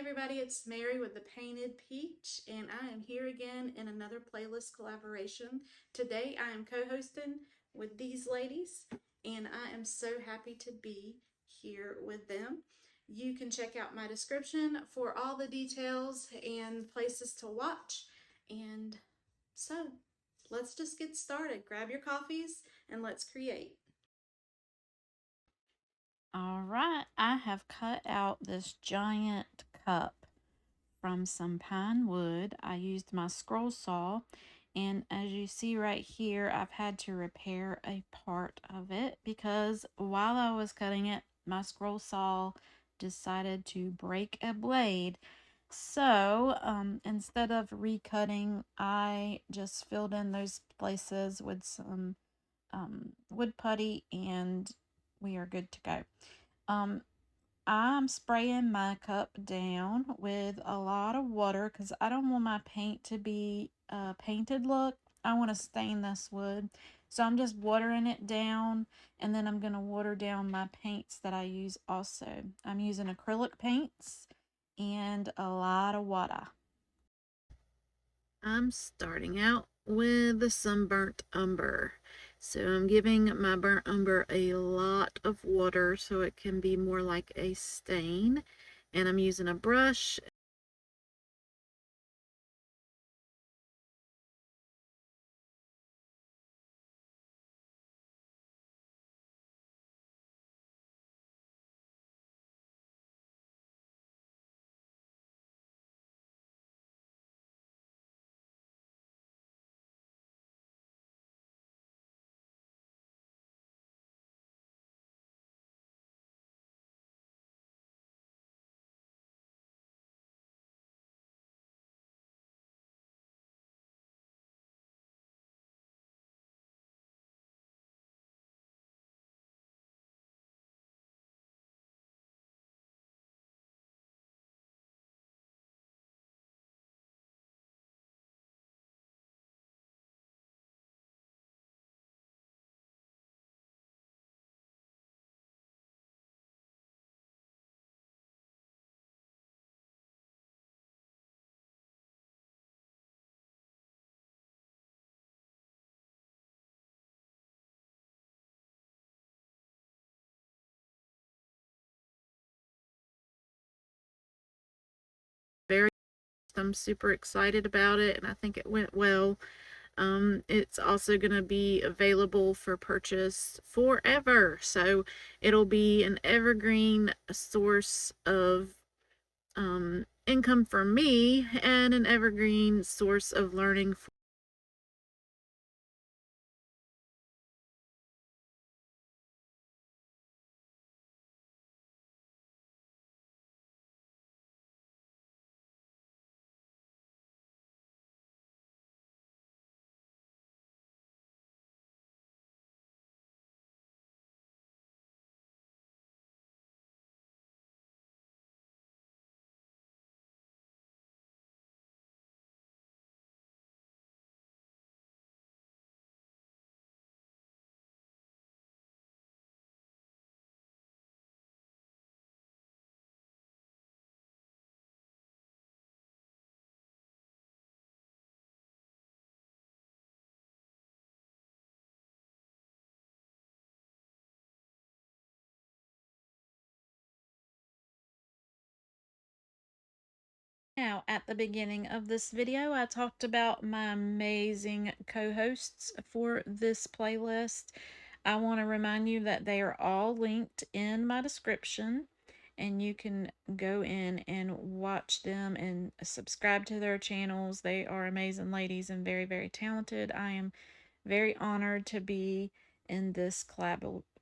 everybody, it's Mary with the Painted Peach, and I am here again in another playlist collaboration. Today I am co-hosting with these ladies, and I am so happy to be here with them. You can check out my description for all the details and places to watch. And so, let's just get started. Grab your coffees and let's create. All right, I have cut out this giant cup from some pine wood. I used my scroll saw, and as you see right here, I've had to repair a part of it because while I was cutting it, my scroll saw decided to break a blade. So instead of recutting, I just filled in those places with some wood putty, and we are good to go. Um, I'm spraying my cup down with a lot of water because I don't want my paint to be a painted look. I want to stain this wood. So I'm just watering it down, and then I'm going to water down my paints that I use also. I'm using acrylic paints and a lot of water. I'm starting out with some burnt umber. So I'm giving my burnt umber a lot of water so it can be more like a stain. And I'm using a brush. I'm super excited about it, and I think it went well. It's also going to be available for purchase forever. So it'll be an evergreen source of income for me and an evergreen source of learning for Now, at the beginning of this video, I talked about my amazing co-hosts for this playlist. I want to remind you that they are all linked in my description, and you can go in and watch them and subscribe to their channels. They are amazing ladies and very, very talented. I am very honored to be in this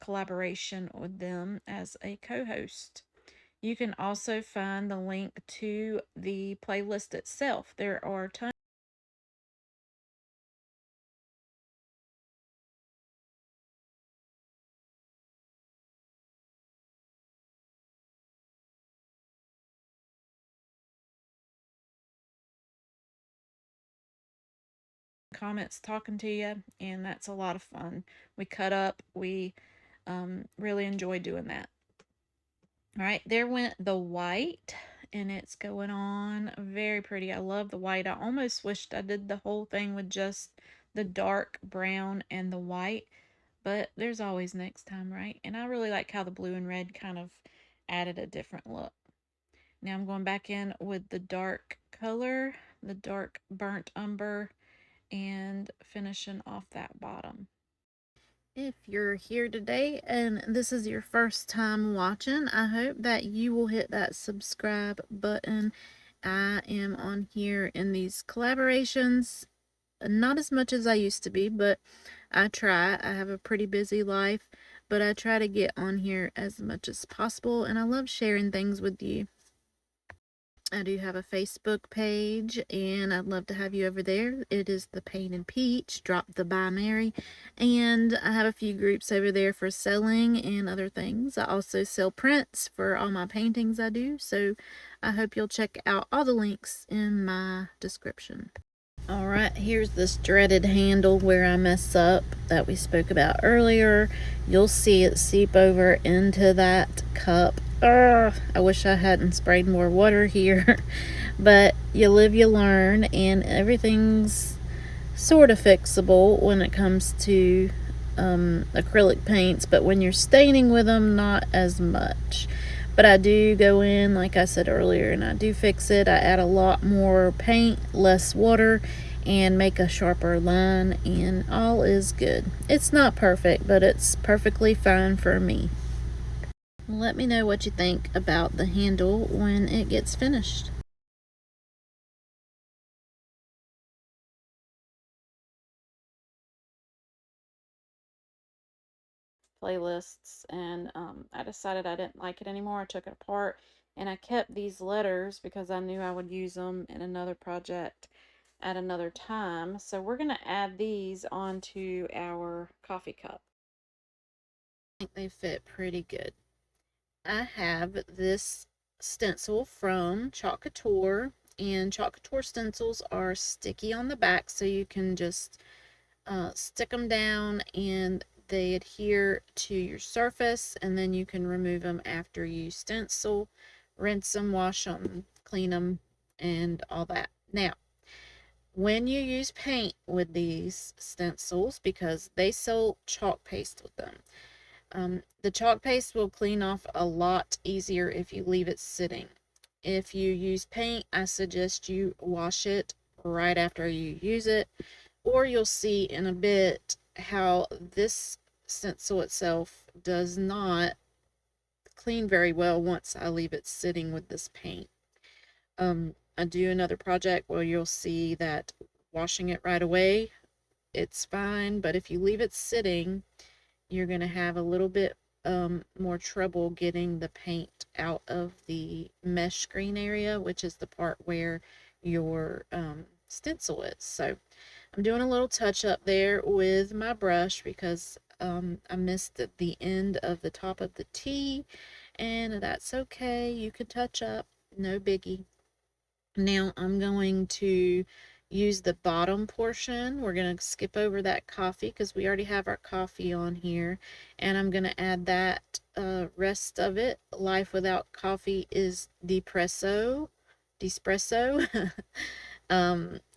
collaboration with them as a co-host. You can also find the link to the playlist itself. There are tons of comments talking to you, and that's a lot of fun. We cut up, we really enjoy doing that. All right, there went the white, and it's going on. Very pretty. I love the white. I almost wished I did the whole thing with just the dark brown and the white, but there's always next time, right? And I really like how the blue and red kind of added a different look. Now I'm going back in with the dark color, the dark burnt umber, and finishing off that bottom. If you're here today and this is your first time watching, I hope that you will hit that subscribe button. I am on here in these collaborations, not as much as I used to be, but I try. I have a pretty busy life, but I try to get on here as much as possible, and I love sharing things with you. I do have a Facebook page, and I'd love to have you over there. It is the Painted Peach, Drop the By Mary, and I have a few groups over there for selling and other things. I also sell prints for all my paintings I do, so I hope you'll check out all the links in my description. Alright, here's this dreaded handle where I mess up that we spoke about earlier. You'll see it seep over into that cup. I wish I hadn't sprayed more water here. But you live, you learn, and everything's sort of fixable when it comes to acrylic paints, but when you're staining with them, not as much. But I do go in, like I said earlier, and I do fix it. I add a lot more paint, less water, and make a sharper line, and all is good. It's not perfect, but it's perfectly fine for me. Let me know what you think about the handle when it gets finished. Playlists, and I decided I didn't like it anymore. I took it apart, and I kept these letters because I knew I would use them in another project at another time. So we're going to add these onto our coffee cup. I think they fit pretty good. I have this stencil from Chalk Couture, and Chalk Couture stencils are sticky on the back, so you can just stick them down and they adhere to your surface, and then you can remove them after you stencil, rinse them, wash them, clean them, and all that. Now, when you use paint with these stencils, because they sell chalk paste with them, the chalk paste will clean off a lot easier if you leave it sitting. If you use paint, I suggest you wash it right after you use it, or you'll see in a bit how this stencil itself does not clean very well once I leave it sitting with this paint. I do another project where you'll see that washing it right away, it's fine, but if you leave it sitting, you're going to have a little bit more trouble getting the paint out of the mesh screen area, which is the part where your stencil is. So I'm doing a little touch up there with my brush because I missed the end of the top of the T, and that's okay. You can touch up, no biggie. Now I'm going to use the bottom portion. We're going to skip over that coffee because we already have our coffee on here, and I'm going to add that rest of it. Life without coffee is depresso,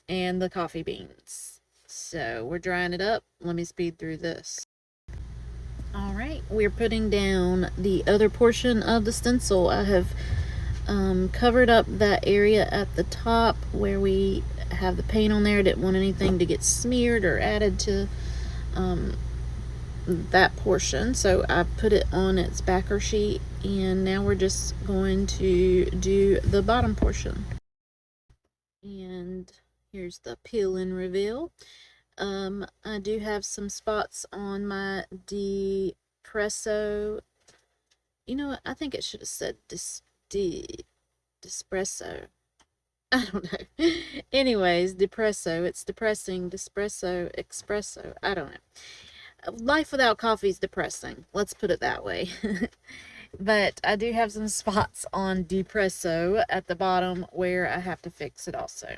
and the coffee beans. So we're drying it up. Let me speed through this. Alright, we're putting down the other portion of the stencil. I have covered up that area at the top where we have the paint on there. I didn't want anything to get smeared or added to that portion, so I put it on its backer sheet, and now we're just going to do the bottom portion. And here's the peel and reveal. I do have some spots on my Depresso. You know what? I think it should have said Despresso. I don't know. Anyways, Depresso. It's depressing. Despresso. Espresso. I don't know. Life without coffee is depressing. Let's put it that way. But I do have some spots on Depresso at the bottom where I have to fix it also.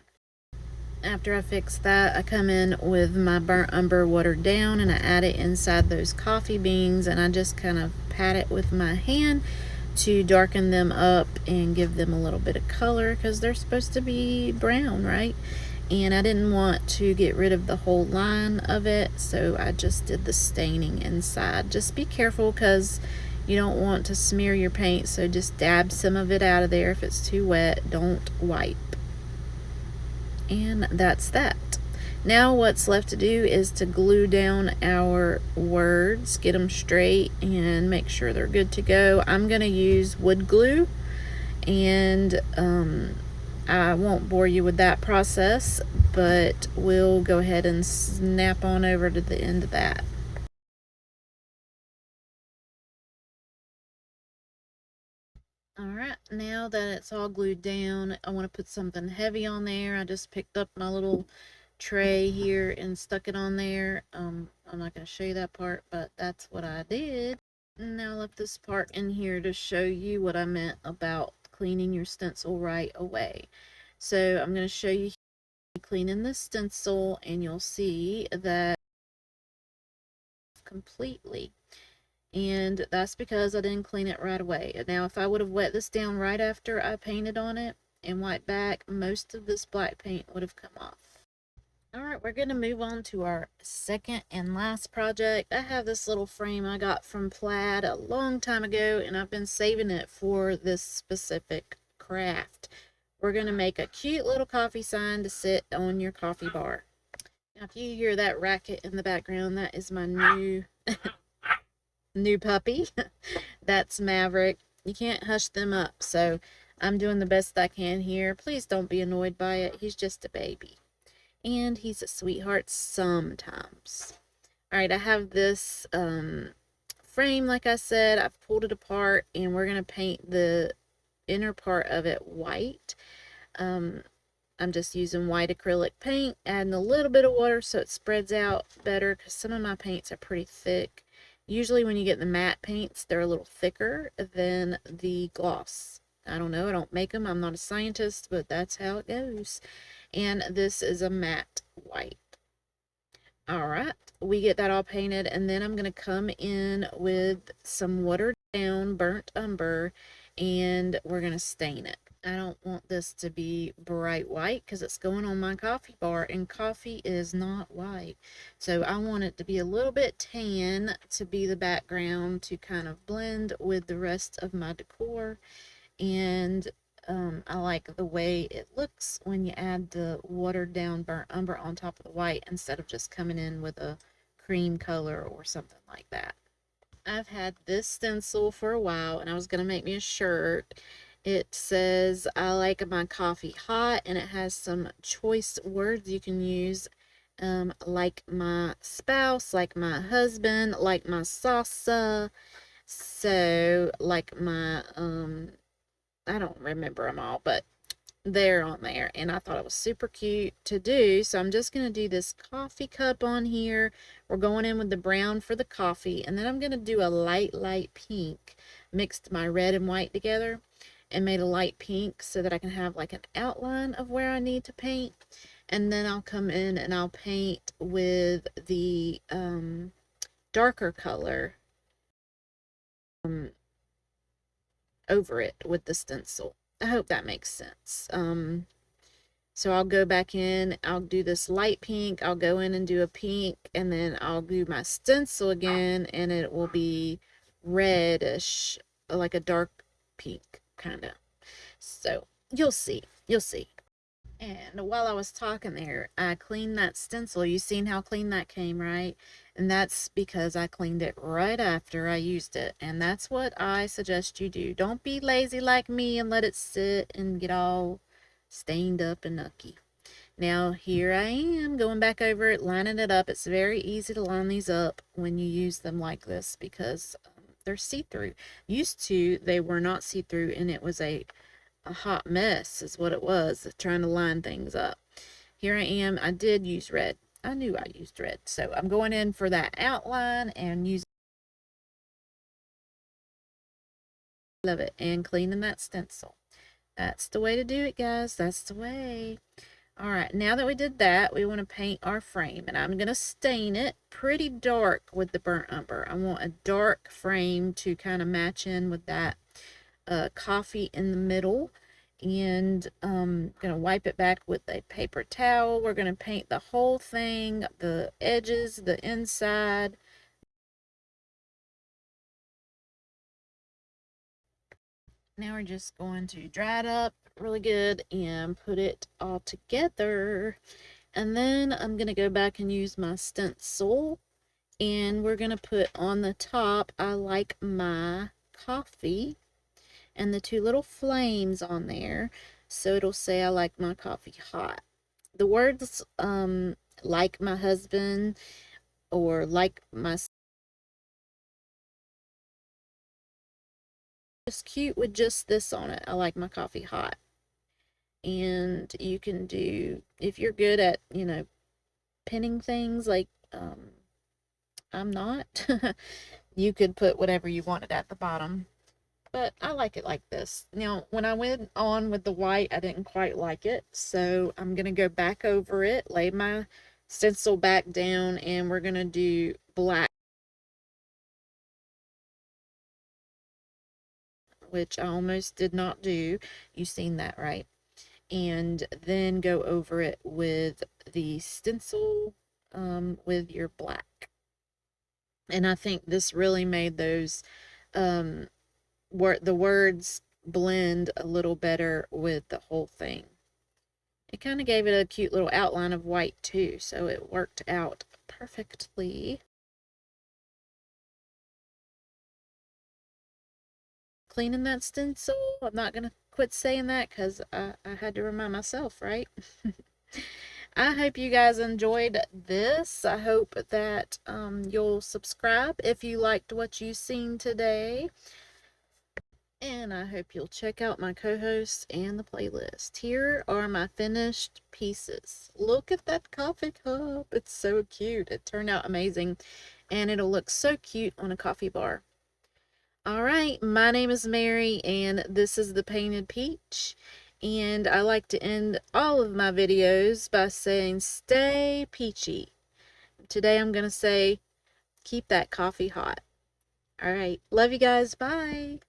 After I fix that, I come in with my burnt umber watered down, and I add it inside those coffee beans, and I just kind of pat it with my hand to darken them up and give them a little bit of color because they're supposed to be brown, right? And I didn't want to get rid of the whole line of it, so I just did the staining inside. Just be careful because you don't want to smear your paint, so just dab some of it out of there. If it's too wet, don't wipe. And that's that. Now what's left to do is to glue down our words, get them straight, and make sure they're good to go. I'm going to use wood glue, and I won't bore you with that process, but we'll go ahead and snap on over to the end of that. Alright, now that it's all glued down, I want to put something heavy on there. I just picked up my little tray here and stuck it on there. I'm not going to show you that part, but that's what I did. Now I left this part in here to show you what I meant about cleaning your stencil right away. So I'm going to show you cleaning the stencil, and you'll see that completely. And that's because I didn't clean it right away. Now if I would have wet this down right after I painted on it and wiped back, most of this black paint would have come off. Alright, we're going to move on to our second and last project. I have this little frame I got from Plaid a long time ago, and I've been saving it for this specific craft. We're going to make a cute little coffee sign to sit on your coffee bar. Now if you hear that racket in the background, that is my new puppy. That's Maverick. You can't hush them up, so I'm doing the best I can here. Please don't be annoyed by it. He's just a baby, and he's a sweetheart sometimes. Alright, I have this frame, like I said. I've pulled it apart, and we're going to paint the inner part of it white. I'm just using white acrylic paint, adding a little bit of water so it spreads out better, because some of my paints are pretty thick. Usually when you get the matte paints, they're a little thicker than the gloss. I don't know, I don't make them, I'm not a scientist, but that's how it goes. And this is a matte white. Alright, we get that all painted, and then I'm going to come in with some watered down burnt umber, and we're going to stain it. I don't want this to be bright white because it's going on my coffee bar, and coffee is not white. So I want it to be a little bit tan to be the background to kind of blend with the rest of my decor. And I like the way it looks when you add the watered down burnt umber on top of the white instead of just coming in with a cream color or something like that. I've had this stencil for a while, and I was going to make me a shirt. It says, I like my coffee hot, and it has some choice words you can use, like my spouse, like my husband, like my salsa, so like my, I don't remember them all, but they're on there, and I thought it was super cute to do. So I'm just going to do this coffee cup on here. We're going in with the brown for the coffee, and then I'm going to do a light pink. Mixed my red and white together and made a light pink so that I can have like an outline of where I need to paint. And then I'll come in and I'll paint with the darker color over it with the stencil. I hope that makes sense. So I'll go back in, I'll do this light pink, I'll go in and do a pink, and then I'll do my stencil again, and it will be reddish, like a dark pink, kind of. So you'll see. And while I was talking there, I cleaned that stencil. You seen how clean that came, right? And that's because I cleaned it right after I used it. And that's what I suggest you do. Don't be lazy like me and let it sit and get all stained up and nucky. Now here I am going back over it, lining it up. It's very easy to line these up when you use them like this because they're see-through. Used to, they were not see-through, and it was a hot mess is what it was, trying to line things up. Here I am. I did use red. I knew I used red. So I'm going in for that outline and using, love it, and cleaning that stencil. That's the way to do it, guys. That's the way. All right, now that we did that, we want to paint our frame, and I'm going to stain it pretty dark with the burnt umber. I want a dark frame to kind of match in with that coffee in the middle, and gonna wipe it back with a paper towel. We're gonna paint the whole thing, the edges, the inside. Now we're just going to dry it up really good and put it all together. And then I'm going to go back and use my stencil. And we're going to put on the top, I like my coffee. And the two little flames on there. So it'll say I like my coffee hot. The words like my husband or like my just cute with just this on it. I like my coffee hot. And you can do, if you're good at, pinning things like I'm not, you could put whatever you wanted at the bottom. But I like it like this. Now, when I went on with the white, I didn't quite like it. So I'm going to go back over it, lay my stencil back down, and we're going to do black, which I almost did not do. You've seen that, right? And then go over it with the stencil with your black. And I think this really made those the words blend a little better with the whole thing. It kind of gave it a cute little outline of white too, so it worked out perfectly. Cleaning that stencil, I'm not going to quit saying that because I had to remind myself, right? I hope you guys enjoyed this. I hope that you'll subscribe if you liked what you've seen today. And I hope you'll check out my co-hosts and the playlist. Here are my finished pieces. Look at that coffee cup. It's so cute. It turned out amazing. And it'll look so cute on a coffee bar. Alright, my name is Mary, and this is the Painted Peach. And I like to end all of my videos by saying, stay peachy. Today I'm going to say, keep that coffee hot. Alright, love you guys. Bye.